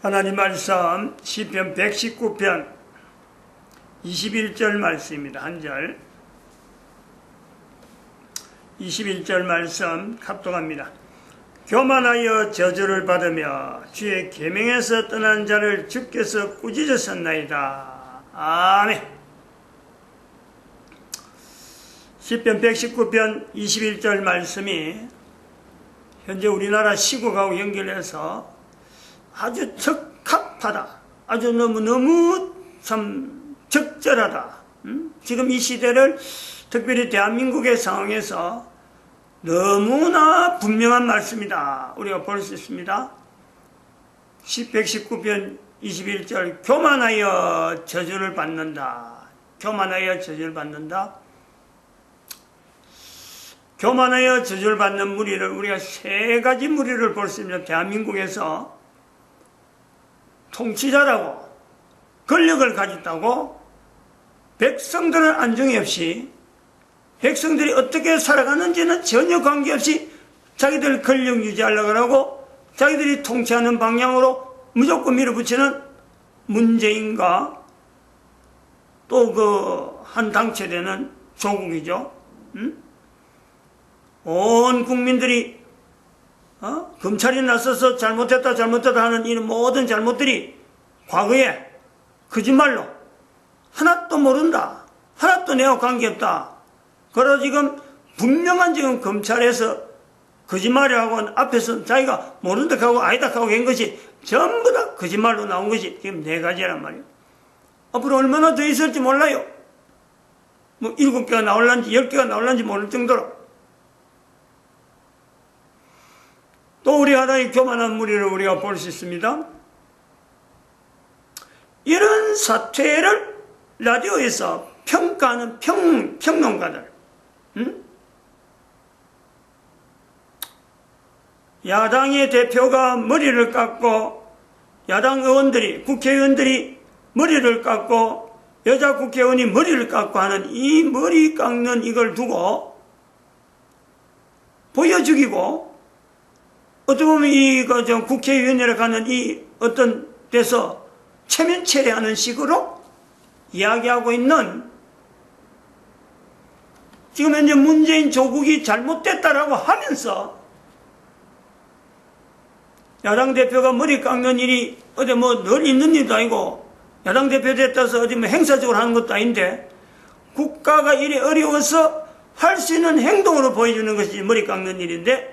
하나님 말씀 시편 119편 21절 말씀입니다. 한 절 21절 말씀 합독합니다. 교만하여 저주를 받으며 주의 계명에서 떠난 자를 주께서 꾸짖으셨나이다. 아멘. 시편 119편 21절 말씀이 현재 우리나라 시국하고 연결해서 아주 적합하다. 아주 너무 참 적절하다. 지금 이 시대를 특별히 대한민국의 상황에서 너무나 분명한 말씀이다. 우리가 볼 수 있습니다. 119편 21절 교만하여 저주를 받는다. 교만하여 저주를 받는다. 교만하여 저주를 받는 무리를 우리가 세 가지 무리를 볼 수 있습니다. 대한민국에서 통치자라고 권력을 가졌다고 백성들은 안정이 없이 백성들이 어떻게 살아가는지는 전혀 관계없이 자기들 권력 유지하려고 하고 자기들이 통치하는 방향으로 무조건 밀어붙이는 문재인과 또 그 한 당체되는 조국이죠. 온 국민들이 검찰이 나서서 잘못했다 하는 이런 모든 잘못들이 과거에 거짓말로 하나도 모른다. 하나도 내가 관계없다. 그래서 지금 분명한 지금 검찰에서 거짓말이라고 앞에서 자기가 모른 척하고 아니다 하고 한 것이 전부 다 거짓말로 나온 것이 지금 네 가지란 말이에요. 앞으로 얼마나 더 있을지 몰라요. 뭐 7개가 나올란지 10개가 나올란지 모를 정도로. 또 우리 하나의 교만한 무리를 우리가 볼 수 있습니다. 이런 사태를 라디오에서 평가하는 평론가들, 야당의 대표가 머리를 깎고 야당 의원들이 국회의원들이 머리를 깎고 여자 국회의원이 머리를 깎고 하는 이 머리 깎는 이걸 두고 보여 죽이고 어떻게 보면 국회의원이라 가는 이 어떤 데서 체면 처리하는 식으로 이야기하고 있는 지금 현재 문재인 조국이 잘못됐다라고 하면서 야당 대표가 머리 깎는 일이 어디 뭐 늘 있는 일도 아니고 야당 대표 됐다서 어디 뭐 행사적으로 하는 것도 아닌데 국가가 이리 어려워서 할 수 있는 행동으로 보여주는 것이 머리 깎는 일인데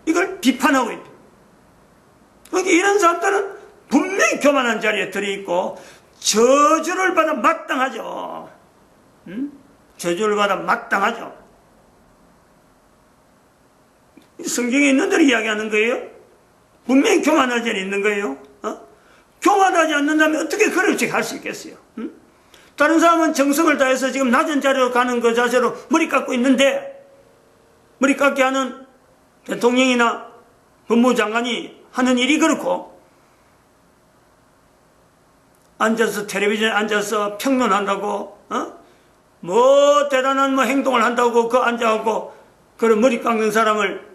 이걸 비판하고 있다. 그러니까 이런 사람들은 분명히 교만한 자리에 들어있고 저주를 받아 마땅하죠. 저주를 받아 마땅하죠. 성경에 있는 대로 이야기하는 거예요. 분명히 교만한 자리에 있는 거예요. 교만하지 않는다면 어떻게 그렇게 할 수 있겠어요? 다른 사람은 정성을 다해서 지금 낮은 자리로 가는 그 자세로 머리 깎고 있는데 머리 깎게 하는 대통령이나 법무장관이 하는 일이 그렇고 앉아서 텔레비전에 앉아서 평론한다고 뭐 대단한 뭐 행동을 한다고 그 앉아갖고 그런 머리 깎는 사람을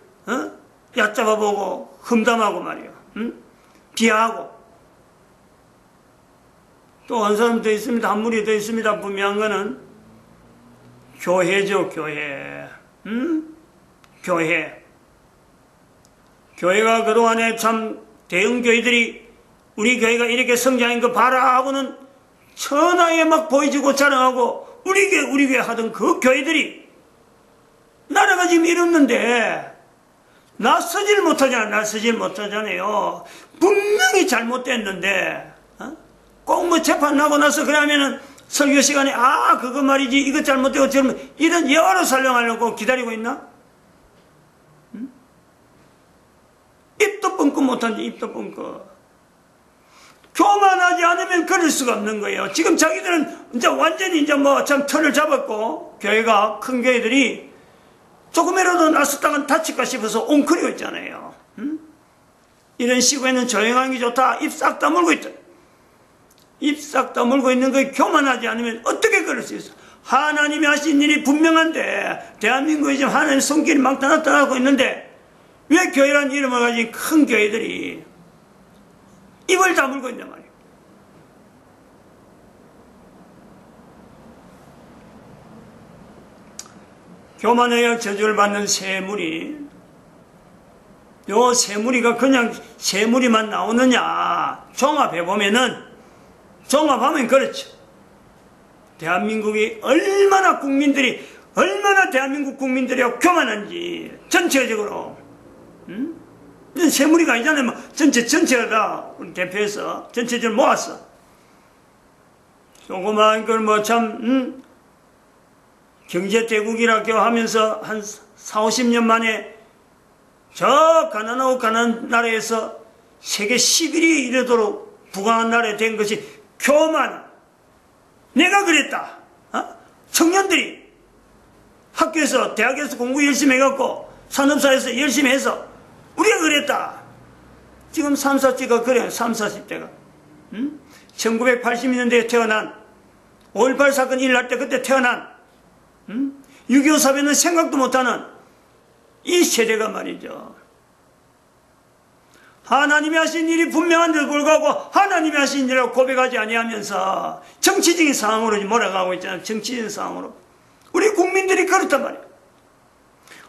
얕잡아보고 험담하고 말이에요. 비하하고 또 한 사람 더 있습니다. 한 무리 더 있습니다. 분명한 거는 교회죠. 교회. 교회가 그동안에 참 대형 교회들이 우리 교회가 이렇게 성장한 거 봐라 하고는 천하에 막 보여주고 자랑하고 우리 교회 하던 그 교회들이 나라가 지금 이렇는데 나서질 못하잖아요. 분명히 잘못됐는데 꼭 뭐 재판 나고 나서 그러면은 설교 시간에 그거 말이지 이거 잘못되고 저러면 이런 여러 설명하려고 기다리고 있나? 입도 뻥끗 못한지 입도 뻥끗. 교만하지 않으면 그럴 수가 없는 거예요. 지금 자기들은 이제 완전히 뭐 참 털을 잡았고 교회가 큰 교회들이 조금이라도 나섰다간 다칠까 싶어서 웅크리고 있잖아요. 이런 시국에는 조용한 게 좋다. 입 싹 다물고 있다. 입 싹 다물고 있는 거에 교만하지 않으면 어떻게 그럴 수 있어? 하나님이 하신 일이 분명한데 대한민국에 지금 하나님의 손길이 막 나타나고 있는데 왜 교회라는 이름을 가진 큰 교회들이 입을 입을 다물고 있단 말이에요. 교만하여 저주를 받는 새무리, 요 새무리가 그냥 새무리만 나오느냐, 종합하면 그렇죠. 대한민국이 얼마나 대한민국 국민들이 교만한지, 전체적으로. 새무리가 아니잖아요. 뭐 전체가 다 우리 대표해서 전체적으로 모았어. 조그마한 걸 뭐 참, 경제대국이라고 하면서 한 4, 50년 만에 저 가난하고 가난한 나라에서 세계 11위 이르도록 부강한 나라에 된 것이 교만. 내가 그랬다. 청년들이 학교에서, 대학에서 공부 열심히 해갖고 산업사에서 열심히 해서 우리가 그랬다. 지금 3, 40대가 그래요. 3, 40대가. 1980년대에 태어난 5.18 사건 일어날 때 그때 태어난 6.25 사변은 생각도 못하는 이 세대가 말이죠. 하나님이 하신 일이 분명한데도 불구하고 하나님이 하신 일이라고 고백하지 아니하면서 정치적인 상황으로 몰아가고 있잖아요. 정치적인 상황으로. 우리 국민들이 그렇단 말이에요.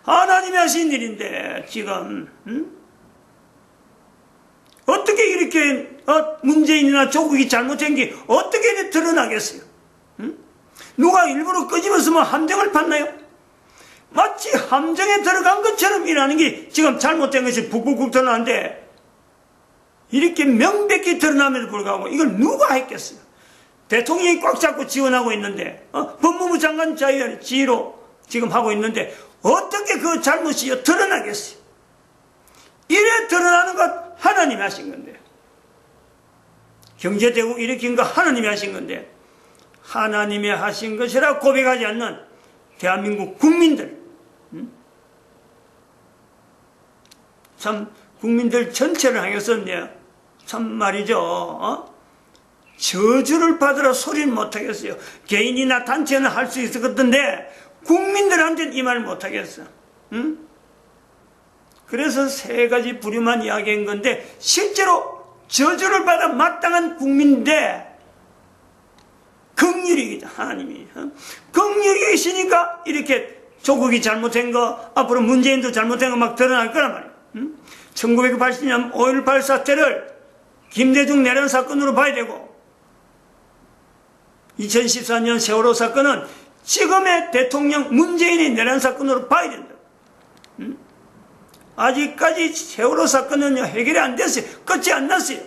하나님이 하신 일인데 지금 어떻게 이렇게 문재인이나 조국이 잘못한 게 어떻게 드러나겠어요? 누가 일부러 끄집었으면 함정을 팠나요? 마치 함정에 들어간 것처럼 일하는 게 지금 잘못된 것이 북북북 드러나는데 이렇게 명백히 드러남에도 불구하고 이걸 누가 했겠어요? 대통령이 꽉 잡고 지원하고 있는데 법무부 장관 지휘로 지금 하고 있는데 어떻게 그 잘못이 드러나겠어요? 이래 드러나는 것 하나님이 하신 건데, 경제대국 일으킨 거 하나님이 하신 건데, 하나님이 하신 것이라 고백하지 않는 대한민국 국민들, 참 국민들 전체를 향해서 참 말이죠, 저주를 받으라 소리는 못하겠어요. 개인이나 단체는 할 수 있을 것 같은데 국민들한테는 이 말을 못하겠어. 그래서 세 가지 부류만 이야기한 건데 실제로 저주를 받아 마땅한 국민인데 긍휼이 하나님이 긍휼이 계시니까 이렇게 조국이 잘못한 거, 앞으로 문재인도 잘못한 거 막 드러날 거란 말이에요. 1980년 5.18 사태를 김대중 내란 사건으로 봐야 되고 2014년 세월호 사건은 지금의 대통령 문재인의 내란 사건으로 봐야 된다. 아직까지 세월호 사건은 해결이 안 됐어요. 끝이 안 났어요.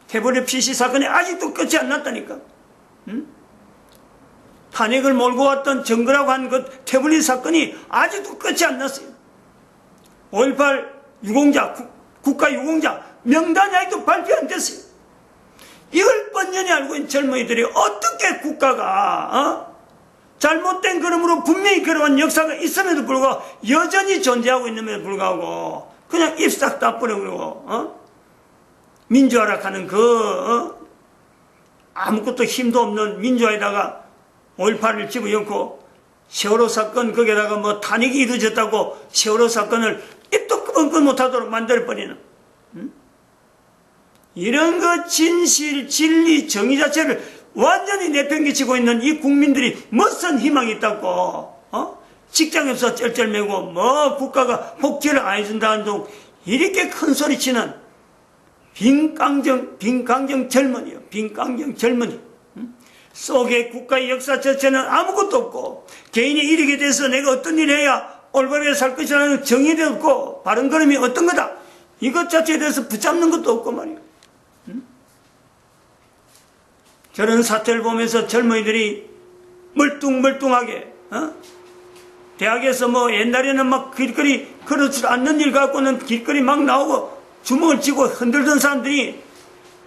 태블릿 PC 사건이 아직도 끝이 안 났다니까. 탄핵을 몰고 왔던 정거라고 한 그 태블릿 사건이 아직도 끝이 안 났어요. 5.18 유공자, 국가 유공자 명단이 아직도 발표 안 됐어요. 이걸 뻔연히 알고 있는 젊은이들이 어떻게 국가가 잘못된 걸음으로 분명히 그러한 역사가 있음에도 불구하고 여전히 존재하고 있음에도 불구하고 그냥 입 싹 다 뿌려버리고 민주화라고 하는 아무것도 힘도 없는 민주화에다가 5.18을 집어넣고 세월호 사건 거기에다가 뭐 탄핵이 이루어졌다고 세월호 사건을 입도 끄덕끄덕 못하도록 만들어버리는 이런 그 진실, 진리, 정의 자체를 완전히 내팽개치고 있는 이 국민들이 무슨 희망이 있다고 직장에서 쩔쩔매고 뭐 국가가 복지를 안 해준다는 둥 이렇게 큰 소리치는 빈강정 젊은이요. 빈강정 젊은이. 속에 국가의 역사 자체는 아무것도 없고 개인이 이르게 돼서 내가 어떤 일을 해야 올바르게 살 것이라는 정의도 없고 바른 걸음이 어떤 거다. 이것 자체에 대해서 붙잡는 것도 없고 말이에요. 저런 사태를 보면서 젊은이들이 멀뚱멀뚱하게 대학에서 뭐 옛날에는 막 길거리 걸어지 않는 일 갖고는 길거리 막 나오고 주먹을 쥐고 흔들던 사람들이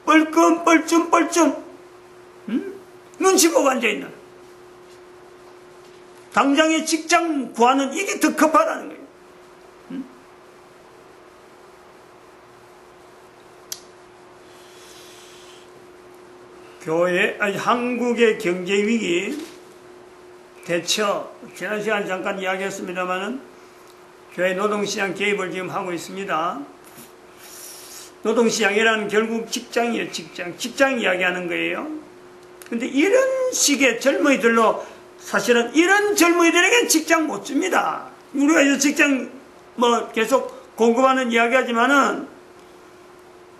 뻘쭘 눈치 보고 앉아있는 당장에 직장 구하는 이게 더 급하다는 거예요. 한국의 경제위기 대처, 지난 시간 잠깐 이야기했습니다만은 교회 노동시장 개입을 지금 하고 있습니다. 노동시장이라는 결국 직장이에요. 직장 이야기하는 거예요. 근데 이런 식의 젊은이들로 사실은 이런 젊은이들에게 직장 못 줍니다. 우리가 이 직장 뭐 계속 공급하는 이야기하지만은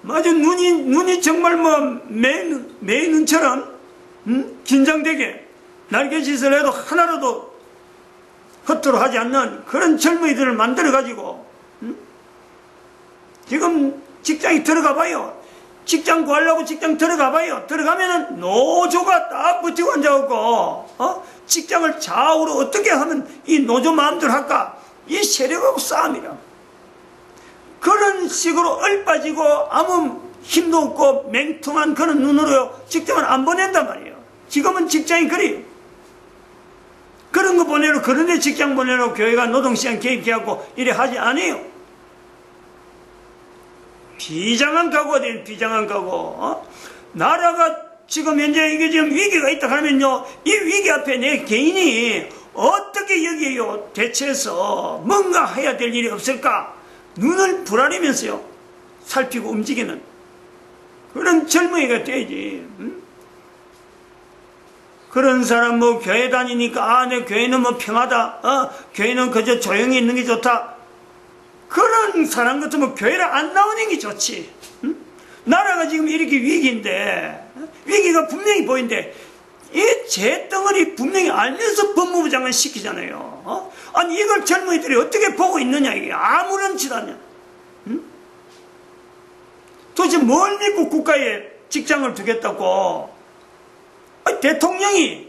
아주 눈이 정말 뭐 매 눈처럼 긴장되게 날개짓을 해도 하나라도 허투루 하지 않는 그런 젊은이들을 만들어 가지고 지금 직장에 들어가 봐요. 직장 구하려고 직장 들어가 봐요. 들어가면은 노조가 딱 붙이고 앉아갖고 직장을 좌우로 어떻게 하면 이 노조 마음대로 할까? 이 세력하고 싸움이라. 그런 식으로 얼빠지고 아무 힘도 없고 맹통한 그런 눈으로 직장을 안 보낸단 말이에요. 지금은 직장이 그래요. 그런 거 보내러, 그런데 직장 보내러 교회가 노동시장 개입해갖고 이래 하지 않아요. 비장한 각오가 돼요. 비장한 각오. 나라가 지금 현재 이게 지금 위기가 있다 하면요, 이 위기 앞에 내 개인이 어떻게 여기에요 대처해서 뭔가 해야 될 일이 없을까? 눈을 부라리면서요 살피고 움직이는 그런 젊은이가 돼야지. 그런 사람 뭐 교회 다니니까 내 교회는 뭐 평하다, 교회는 그저 조용히 있는 게 좋다. 그런 사람 같으면 교회를 안 나오는 게 좋지. 나라가 지금 이렇게 위기인데, 위기가 분명히 보이는데 이 재덩어리 분명히 알면서 법무부 장관 시키잖아요. 아니 이걸 젊은이들이 어떻게 보고 있느냐, 이게 아무렇지도 않냐. 도대체 뭘 믿고 국가에 직장을 두겠다고. 아니, 대통령이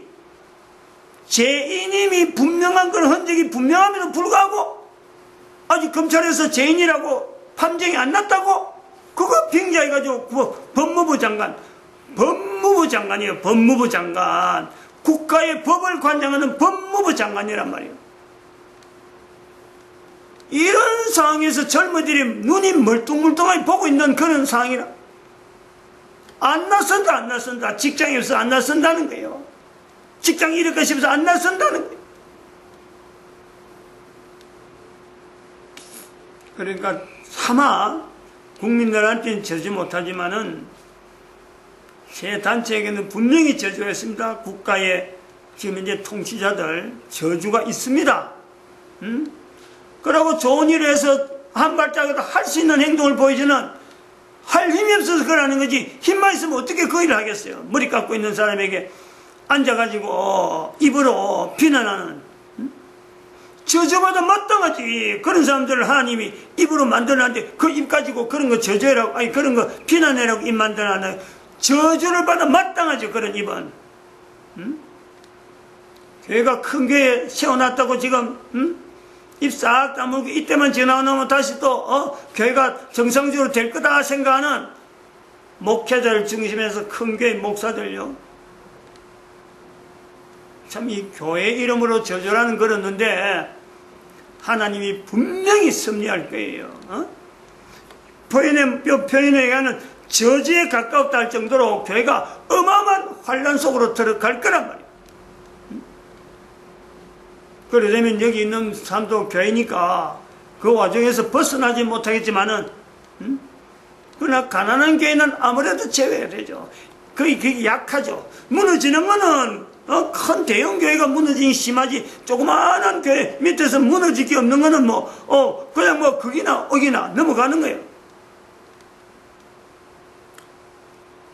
죄인임이 분명한 그런 흔적이 분명함에도 불구하고 아직 검찰에서 죄인이라고 판정이 안 났다고? 그거 빙자해가지고 법무부 장관이에요. 법무부 장관. 국가의 법을 관장하는 법무부 장관이란 말이에요. 이런 상황에서 젊은이들이 눈이 멀뚱멀뚱하게 보고 있는 그런 상황이라. 안 나선다. 직장이 없어서 안 나선다는 거예요. 직장 잃을 것이 없어서 안 나선다는 거예요. 그러니까 차마 국민들한테는 저지 못하지만은 제 단체에게는 분명히 저주가 있습니다. 국가의 지금 이제 통치자들 저주가 있습니다. 그러고 좋은 일을 해서 한 발짝이라도 할 수 있는 행동을 보이지는 할 힘이 없어서 그러는 거지, 힘만 있으면 어떻게 그 일을 하겠어요. 머리 깎고 있는 사람에게 앉아가지고 입으로 비난하는, 저주마다 마땅하지. 그런 사람들을 하나님이 입으로 만들어놨는데 그 입 가지고 그런 거 저주해라고, 아니 그런 거 비난해라고 입 만들어놨는데 저주를 받아 마땅하죠. 그런 입은. 교회가 큰 교회 세워놨다고 지금 입 싹 다물고 이때만 지나고 나면 다시 또 교회가 정상적으로 될 거다 생각하는 목회자를 중심해서 큰 교회 목사들요, 참 이 교회 이름으로 저주라는 걸었는데 하나님이 분명히 섭리할 거예요. 표현에 의하면 저주에 가까웠다 할 정도로 교회가 어마어마한 환란 속으로 들어갈 거란 말이에요. 그러려면 여기 있는 사람도 교회니까 그 와중에서 벗어나지 못하겠지만은, 그러나 가난한 교회는 아무래도 제외해야 되죠. 그게 약하죠. 무너지는 거는 큰 대형 교회가 무너지기 심하지, 조그마한 교회 밑에서 무너질 게 없는 거는 그냥 거기나 어기나 넘어가는 거예요.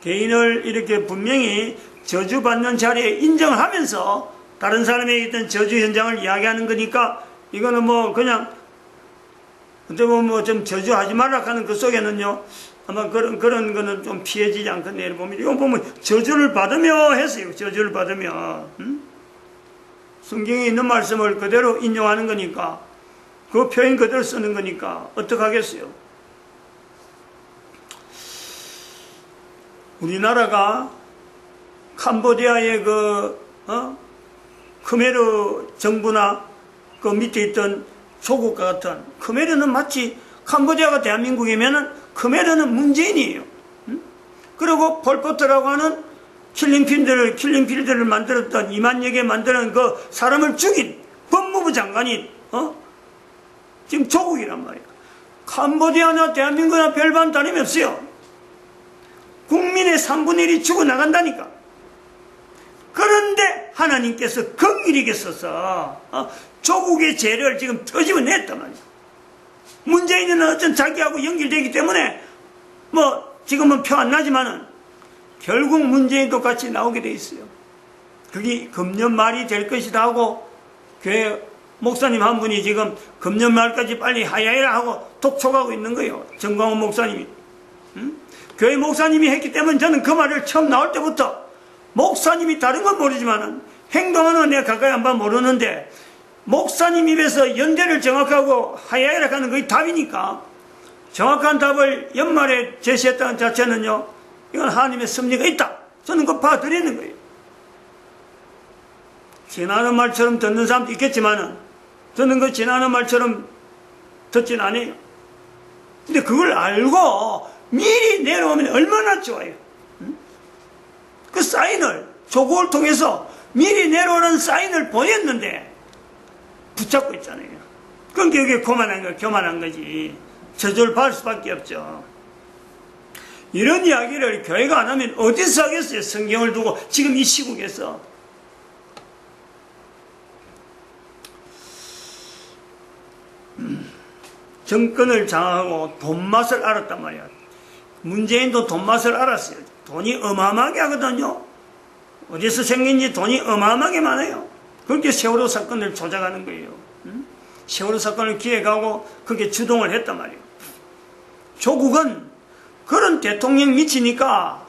개인을 이렇게 분명히 저주받는 자리에 인정을 하면서 다른 사람에게 있던 저주 현장을 이야기하는 거니까, 이거는 그냥 어떻게 보면 좀 저주하지 말라 하는 그 속에는요, 아마 그런 거는 좀 피해지지 않겠네. 예를 보면, 이거 보면 저주를 받으며 했어요. 저주를 받으며. 성경에 있는 말씀을 그대로 인용하는 거니까, 그 표현 그대로 쓰는 거니까, 어떡하겠어요? 우리나라가 캄보디아의 khmer 정부나 그 밑에 있던 조국과 같은, khmer는 마치 캄보디아가 대한민국이면은 khmer는 문재인이에요. 그리고 폴포트라고 하는 킬링필드를 만들었던, 2만 개 만드는 그 사람을 죽인 법무부 장관이 지금 조국이란 말이에요. 캄보디아나 대한민국이나 별반 다름이 없어요. 국민의 3분의 1이 죽어나간다니까. 그런데 하나님께서 긍휼히 써서 조국의 죄를 지금 터집어냈단 말이야. 문재인은 어쩐 자기하고 연결되기 때문에 뭐 지금은 표 안 나지만은 결국 문재인도 같이 나오게 돼 있어요. 그게 금년 말이 될 것이다 하고 교회 목사님 한 분이 지금 금년 말까지 빨리 하야해라 하고 독촉하고 있는 거예요. 정광훈 목사님이. 교회 목사님이 했기 때문에 저는 그 말을 처음 나올 때부터 목사님이 다른 건 모르지만은 행동하는 건 내가 가까이 안 봐 모르는데 목사님 입에서 연대를 정확하고 하야해라 하는 그게 답이니까 정확한 답을 연말에 제시했다는 자체는요, 이건 하나님의 섭리가 있다. 저는 그거 봐드리는 거예요. 지나는 말처럼 듣는 사람도 있겠지만은 저는 그 지나는 말처럼 듣진 않아요. 근데 그걸 알고 미리 내려오면 얼마나 좋아요. 그 사인을 조국을 통해서 미리 내려오는 사인을 보냈는데 붙잡고 있잖아요. 그러니까 여기에 교만한 거지. 저주를 받을 수밖에 없죠. 이런 이야기를 교회가 안 하면 어디서 하겠어요? 성경을 두고 지금 이 시국에서. 정권을 장악하고 돈맛을 알았단 말이야. 문재인도 돈맛을 알았어요. 돈이 어마어마하게 하거든요. 어디서 생긴지 돈이 어마어마하게 많아요. 그렇게 세월호 사건을 조작하는 거예요. 세월호 사건을 기획하고 그게 주동을 했단 말이에요. 조국은 그런 대통령 미치니까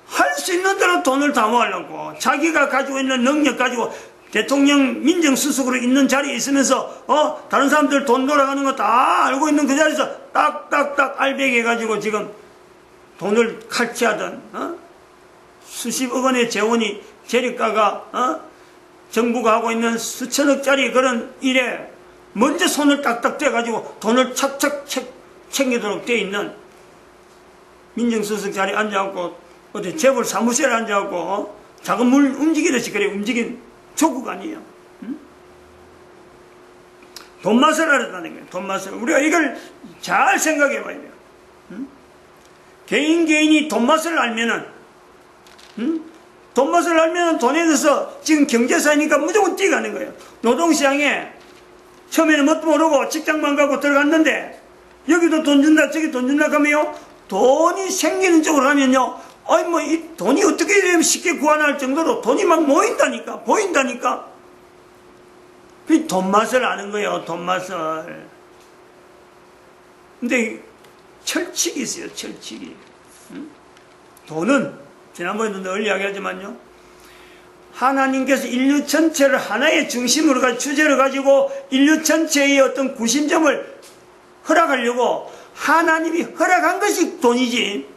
할 수 있는 대로 돈을 다 모으려고 자기가 가지고 있는 능력 가지고 대통령 민정수석으로 있는 자리에 있으면서 다른 사람들 돈 돌아가는 거 다 알고 있는 그 자리에서 딱딱딱 알배기 해가지고 지금 돈을 칼취하던 수십억 원의 재원이 재력가가 정부가 하고 있는 수천억짜리 그런 일에 먼저 손을 딱딱 떼가지고 돈을 착착 챙기도록 돼 있는 민정수석 자리에 앉아갖고 어디 재벌 사무실에 앉아갖고 작은 물 움직이듯이 그래 움직인 조국 아니에요. 돈맛을 알았다는 거예요. 돈맛을. 우리가 이걸 잘 생각해 봐야 돼요. 개인이 돈맛을 알면은 돈맛을 알면 돈에 대해서 지금 경제사니까 무조건 뛰어가는 거예요. 노동시장에 처음에는 뭣도 모르고 직장만 가고 들어갔는데 여기도 돈 준다 저기 돈 준다 하면요 돈이 생기는 쪽으로 하면요 이 돈이 어떻게 되면 쉽게 구한할 정도로 돈이 막 모인다니까 보인다니까 그 돈맛을 아는 거예요. 돈맛을. 근데 철칙이 있어요. 철칙이. 돈은 지난번에도 늘 이야기하지만요 하나님께서 인류 전체를 하나의 중심으로 가지고 주제를 가지고 인류 전체의 어떤 구심점을 허락하려고 하나님이 허락한 것이 돈이지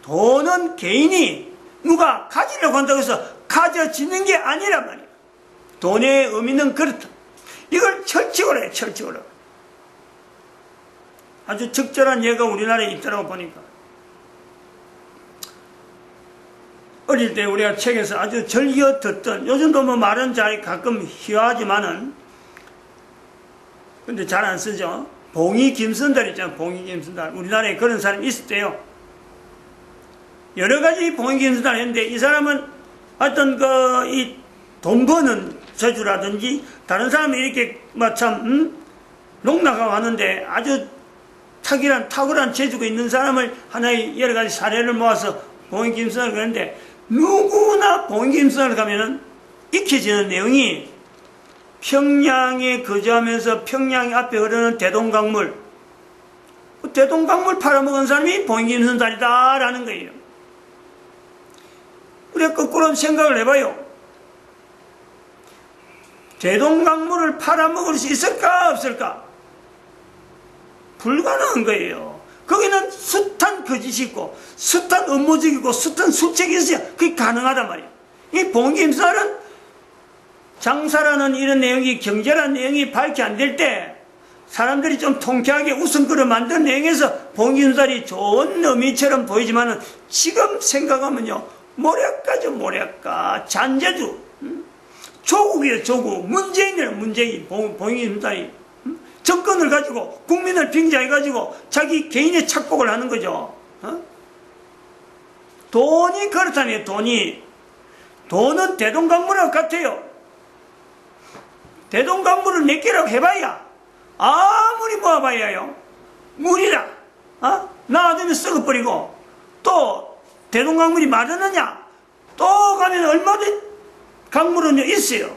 돈은 개인이 누가 가지려고 한다고 해서 가져지는 게 아니란 말이야. 돈의 의미는 그렇다. 이걸 철칙으로 해. 철칙으로. 아주 적절한 예가 우리나라에 있더라고 보니까 어릴 때 우리가 책에서 아주 즐겨 듣던 요즘도 뭐 말은 잘 가끔 희화하지만은 근데 잘 안 쓰죠. 봉이 김선달 있잖아요. 봉이 김선달. 우리나라에 그런 사람이 있었대요. 여러 가지 봉이 김선달 했는데 이 사람은 어떤 이 돈 버는 저주라든지 다른 사람이 이렇게 농락하고 하는데 아주 탁월한 재주가 있는 사람을 하나의 여러 가지 사례를 모아서 봉이 김선달을 그랬는데 누구나 봉이 김선달을 가면은 익혀지는 내용이 평양에 거주하면서 평양 앞에 흐르는 대동강물 팔아먹은 사람이 봉이 김선달이다 라는 거예요. 우리가 거꾸로 생각을 해봐요. 대동강물을 팔아먹을 수 있을까 없을까? 불가능한 거예요. 거기는 숱한 거짓이 있고 숱한 업무적이 있고 숱한 술책이 있어야 그게 가능하단 말이에요. 이 봉이 김선달은 장사라는 이런 내용이 경제라는 내용이 밝히 안 될 때 사람들이 좀 통쾌하게 웃음거려 만든 내용에서 봉이 김선달이 좋은 의미처럼 보이지만은 지금 생각하면요 모략가죠. 모략가 잔재주 조국이에요. 조국 문재인이에요. 문재인 봉이 김선달이 정권을 가지고 국민을 빙자해가지고 자기 개인의 착복을 하는 거죠. 돈이 그렇다면 돈은 대동강물과 같아요. 대동강물을 몇 개라고 해봐야 아무리 모아봐야요 물이라 나가면 썩어버리고, 또 대동강물이 마르느냐, 또 가면 얼마든 강물은 있어요.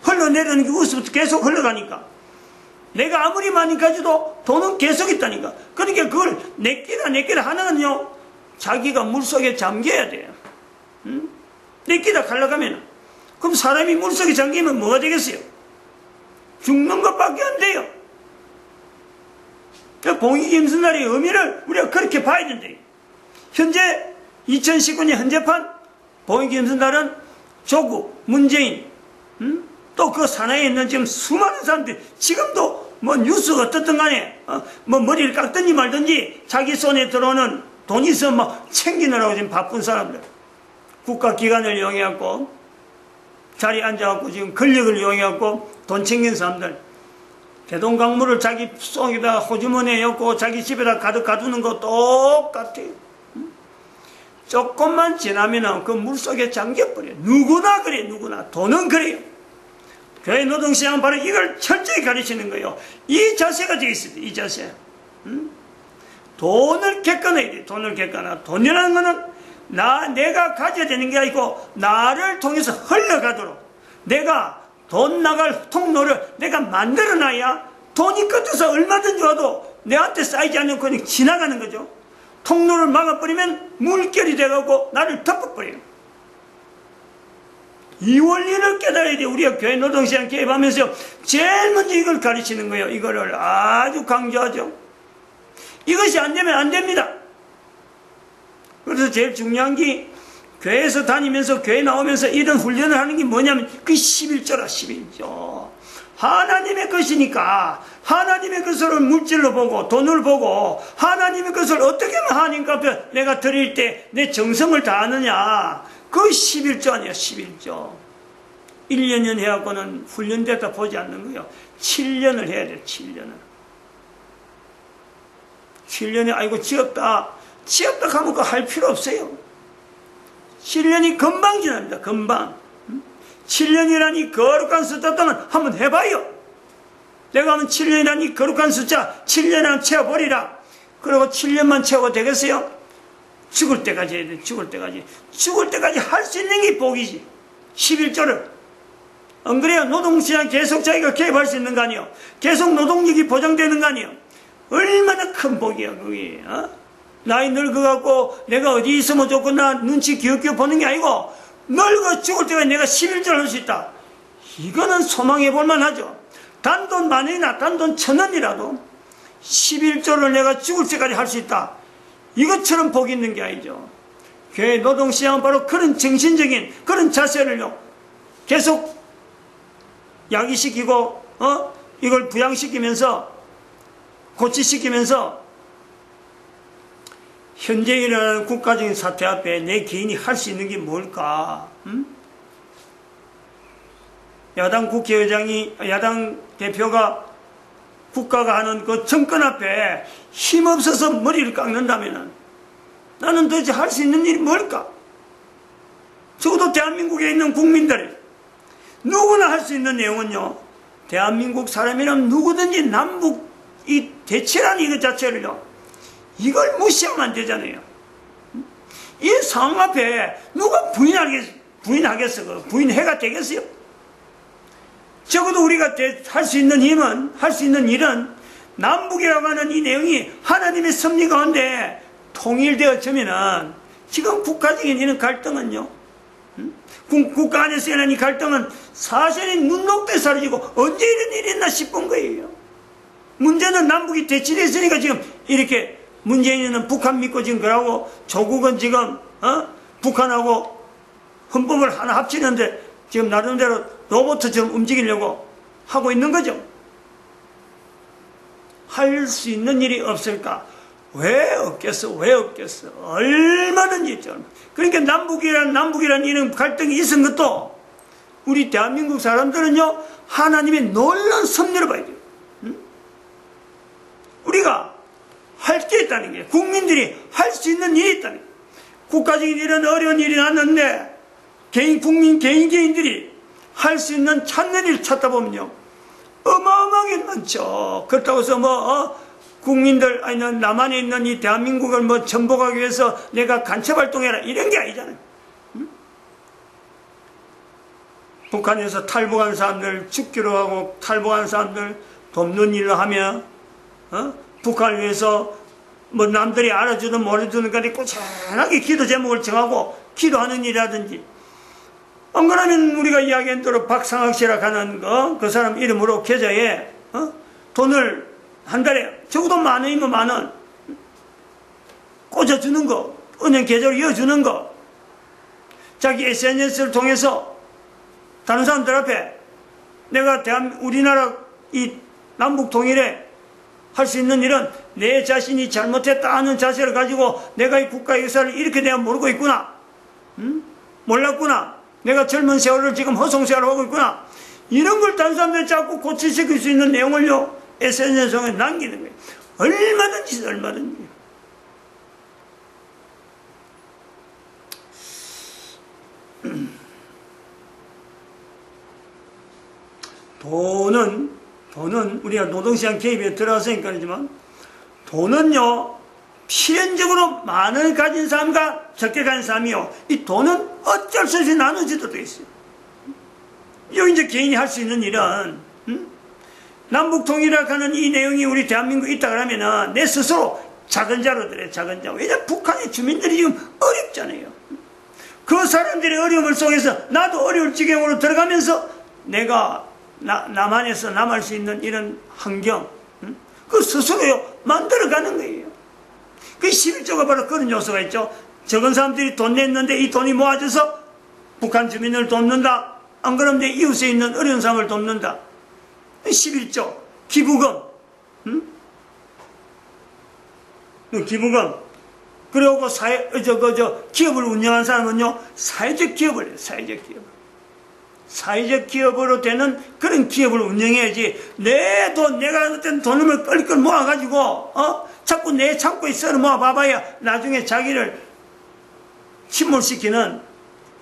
흘러내리는 게 우스부터 계속 흘러가니까 내가 아무리 많이 가져도 돈은 계속 있다니까. 그러니까 그걸 내 끼다 하나는요 자기가 물속에 잠겨야 돼요. 내 끼다 가려가면, 그럼 사람이 물속에 잠기면 뭐가 되겠어요? 죽는 것밖에 안 돼요. 봉익임선날의 의미를 우리가 그렇게 봐야 된다. 현재 2019년 현재판 봉익임선날은 조국, 문재인, 또 그 산하에 있는 지금 수많은 사람들, 지금도 뭐 뉴스가 어떻든 간에 뭐 머리를 깎든지 말든지 자기 손에 들어오는 돈이 있으면 막 챙기느라고 지금 바쁜 사람들, 국가기관을 이용해갖고 자리에 앉아갖고 지금 권력을 이용해갖고 돈 챙긴 사람들, 대동강물을 자기 속에다 호주머니에 엮고 자기 집에다 가득 가두는 거 똑같아요. 조금만 지나면 그 물속에 잠겨버려요. 누구나 그래, 누구나. 돈은 그래요. 교회 노동시장은 바로 이걸 철저히 가르치는 거예요. 이 자세가 되어 있어요. 이 자세. 돈을 객관해야 돼. 돈을 객관하. 돈이라는 거는 내가 가져야 되는 게 아니고 나를 통해서 흘러가도록, 내가 돈 나갈 통로를 내가 만들어놔야 돈이 끝에서 얼마든지 와도 내한테 쌓이지 않는 그냥 지나가는 거죠. 통로를 막아버리면 물결이 돼가고 나를 덮어버려요. 이 원리를 깨달아야 돼. 우리가 교회 노동시장 개입하면서 제일 먼저 이걸 가르치는 거예요. 이거를 아주 강조하죠. 이것이 안 되면 안 됩니다. 그래서 제일 중요한 게 교회에서 다니면서, 교회 나오면서 이런 훈련을 하는 게 뭐냐면 그 11조라, 11조. 하나님의 것이니까 하나님의 것을 물질로 보고 돈을 보고 하나님의 것을 어떻게 하면 하나님 앞에 내가 드릴 때 내 정성을 다하느냐, 그 11조 아니야. 11조 1년 해갖고는 훈련됐다 보지 않는 거예요. 7년을 해야 돼요. 7년에 아이고 지었다 하면 그거 할 필요 없어요. 7년이 금방 지납니다. 금방. 7년이라는 이 거룩한 숫자 동안 한번 해봐요. 내가 하면 7년이라는 이 거룩한 숫자 7년을 채워버리라. 그리고 7년만 채워도 되겠어요? 죽을 때까지 해야 돼. 죽을 때까지 할 수 있는 게 복이지. 11조를. 안 그래요? 노동시장 계속 자기가 개입할 수 있는 거 아니에요? 계속 노동력이 보장되는 거 아니에요? 얼마나 큰 복이야 그게. 나이 늙어갖고 내가 어디 있으면 좋겠나 눈치 기웃기웃 보는 게 아니고 늙어 죽을 때까지 내가 11조를 할 수 있다. 이거는 소망해 볼만 하죠. 단돈 10,000원이나 단돈 1,000원이라도 11조를 내가 죽을 때까지 할 수 있다. 이것처럼 복이 있는 게 아니죠. 교회 노동시장은 바로 그런 정신적인 그런 자세를요 계속 야기시키고 이걸 부양시키면서 고치시키면서 현재 일어나는 국가적인 사태 앞에 내 개인이 할 수 있는 게 뭘까? 야당 국회의장이, 야당 대표가 국가가 하는 그 정권 앞에 힘없어서 머리를 깎는다면 나는 도대체 할 수 있는 일이 뭘까? 적어도 대한민국에 있는 국민들이 누구나 할 수 있는 내용은요, 대한민국 사람이라면 누구든지 남북 이 대치라는 이것 자체를요 이걸 무시하면 안 되잖아요. 이 상황 앞에 누가 부인하겠어? 부인해가 되겠어요? 적어도 우리가 할 수 있는 힘은, 할 수 있는 일은 남북이라고 하는 이 내용이 하나님의 섭리 가운데 통일되어지면은 지금 국가적인 이런 갈등은요, 국가 안에서 일어난 이 갈등은 사실은 눈 녹듯 사라지고 언제 이런 일이 있나 싶은 거예요. 문제는 남북이 대치됐으니까 지금 이렇게 문재인은 북한 믿고 지금 그러고 조국은 지금 북한하고 헌법을 하나 합치는데 지금 나름대로 로봇처럼 움직이려고 하고 있는 거죠. 할 수 있는 일이 없을까? 왜 없겠어? 얼마든지 있죠. 그러니까 남북이라는 이런 갈등이 있은 것도 우리 대한민국 사람들은요 하나님의 놀라운 섭리를 봐야 돼요. 우리가 할 게 있다는 거예요. 국민들이 할 수 있는 일이 있다는 거예요. 국가적인 이런 어려운 일이 났는데 개인들이 할 수 있는 찾는 일을 찾다 보면요, 어마어마하게 많죠. 그렇다고 해서 국민들, 아니 남한에 있는 이 대한민국을 전복하기 위해서 내가 간첩활동해라 이런 게 아니잖아요. 북한에서 탈북한 사람들 죽기로 하고 탈북한 사람들 돕는 일을 하며 북한을 위해서 남들이 알아주든 모르주든 간에 꾸준하게 기도 제목을 정하고 기도하는 일이라든지, 안 그러면 우리가 이야기한 대로 박상학 씨라고 하는 그 사람 이름으로 계좌에 돈을 한 달에 적어도 10,000원이면 10,000원 꽂아주는 거, 은행 계좌로 이어주는 거, 자기 SNS를 통해서 다른 사람들 앞에 내가 우리나라 이 남북 통일에 할 수 있는 일은 내 자신이 잘못했다 하는 자세를 가지고 내가 이 국가 역사를 이렇게 내가 모르고 있구나, 몰랐구나, 내가 젊은 세월을 지금 허송세월을 하고 있구나, 이런 걸 다른 사람들 자꾸 고치시킬 수 있는 내용을요 SNS에 남기는 거예요. 얼마든지. 돈은 우리가 노동시장 개입에 들어가서니까 그러지만, 돈은요 필연적으로 많은 가진 사람과 적게 가진 사람이요, 이 돈은 어쩔 수 없이 나눠지도 돼 있어요. 여기 이제 개인이 할 수 있는 일은 남북통일이라고 하는 이 내용이 우리 대한민국에 있다 그러면은 내 스스로 작은 자로 들어요. 작은 자. 왜냐면 북한의 주민들이 지금 어렵잖아요. 그 사람들의 어려움을 속에서 나도 어려울 지경으로 들어가면서 내가 남한에서 남할 수 있는 이런 환경, 그 스스로요 만들어가는 거예요. 그 11조가 바로 그런 요소가 있죠. 적은 사람들이 돈 냈는데 이 돈이 모아져서 북한 주민을 돕는다. 안 그러면 내 이웃에 있는 어려운 사람을 돕는다. 11조 기부금, 기부금. 그리고 기업을 운영한 사람은요 사회적 기업을 해요. 사회적 기업으로 되는 그런 기업을 운영해야지, 내 돈, 내가 어떤 돈을 끌끌 모아가지고 자꾸 내 창고에 썰어 모아봐봐야 나중에 자기를 침몰시키는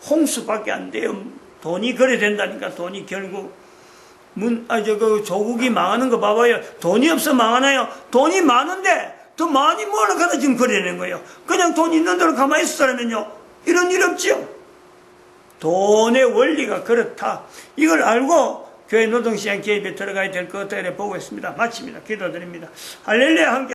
홍수밖에 안 돼요. 돈이 그래 된다니까. 돈이 결국 조국이 망하는 거 봐봐요. 돈이 없어 망하나요? 돈이 많은데 더 많이 모아놓고 지금 그래내는 거예요. 그냥 돈 있는 대로 가만히 있었다면요 이런 일 없지요. 돈의 원리가 그렇다. 이걸 알고 교회 노동시장 개입에 들어가야 될 것 같다 보고 있습니다. 마칩니다. 기도드립니다. 할렐루야. 함께